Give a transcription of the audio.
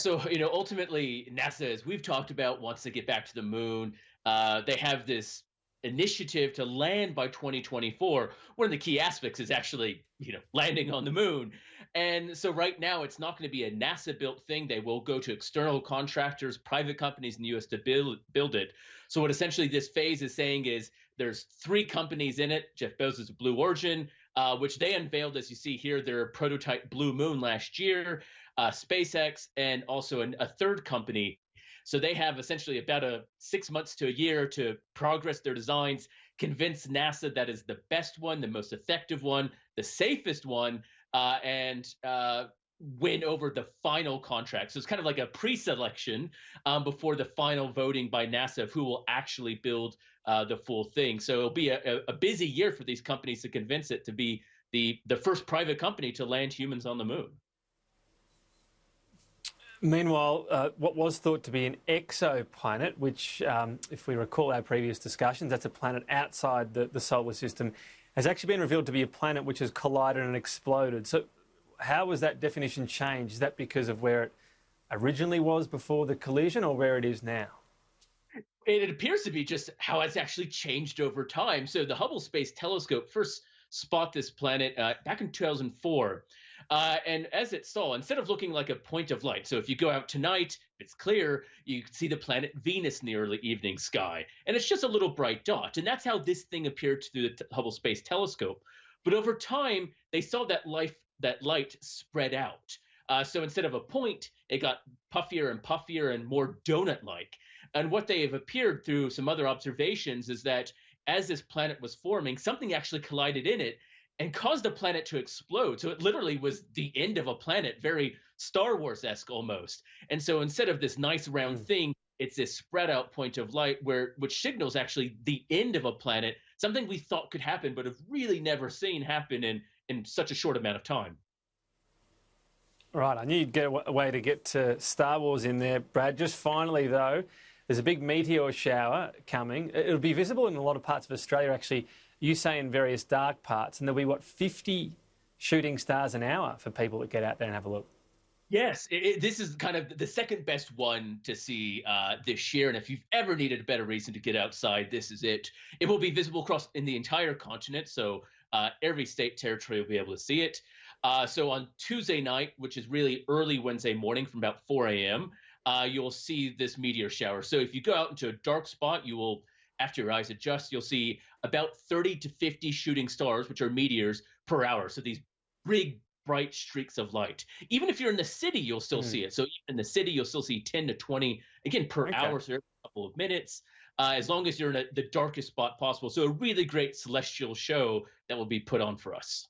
So, ultimately, NASA, as we've talked about, wants to get back to the moon. They have this initiative to land by 2024. One of the key aspects is actually, landing on the moon. And so, right now, it's not going to be a NASA built thing. They will go to external contractors, private companies in the US to build it. So, what essentially this phase is saying is there's three companies in it. Jeff Bezos' Blue Origin, which they unveiled, as you see here, their prototype Blue Moon last year, SpaceX, and also a third company. So they have essentially about 6 months to a year to progress their designs, convince NASA that is the best one, the most effective one, the safest one, and win over the final contract. So it's kind of like a pre-selection before the final voting by NASA of who will actually build the full thing. So it'll be a busy year for these companies to convince it to be the first private company to land humans on the moon. Meanwhile, what was thought to be an exoplanet, which, if we recall our previous discussions, that's a planet outside the solar system, has actually been revealed to be a planet which has collided and exploded. So how was that definition changed? Is that because of where it originally was before the collision or where it is now? It appears to be just how it's actually changed over time. So the Hubble Space Telescope first spot this planet back in 2004. And as it saw, instead of looking like a point of light, so if you go out tonight, if it's clear, you can see the planet Venus in the early evening sky. And it's just a little bright dot. And that's how this thing appeared through the Hubble Space Telescope. But over time, they saw that light spread out. So instead of a point, it got puffier and puffier and more donut-like. And what they have appeared through some other observations is that as this planet was forming, something actually collided in it and caused the planet to explode. So it literally was the end of a planet, very Star Wars-esque almost. And so instead of this nice round thing, it's this spread out point of light which signals actually the end of a planet, something we thought could happen, but have really never seen happen in such a short amount of time. Right, I knew you'd get a way to get to Star Wars in there, Brad. Just finally, though, there's a big meteor shower coming. It'll be visible in a lot of parts of Australia, actually. You say in various dark parts, and there'll be, 50 shooting stars an hour for people that get out there and have a look. Yes, this is kind of the second best one to see this year. And if you've ever needed a better reason to get outside, this is it. It will be visible across in the entire continent. So every state territory will be able to see it. So on Tuesday night, which is really early Wednesday morning from about 4 a.m., you'll see this meteor shower. So if you go out into a dark spot, you will, after your eyes adjust, you'll see about 30 to 50 shooting stars, which are meteors, per hour. So these big, bright streaks of light. Even if you're in the city, you'll still see it. So even in the city, you'll still see 10 to 20, again, per hour, so every couple of minutes, as long as you're in the darkest spot possible. So a really great celestial show that will be put on for us.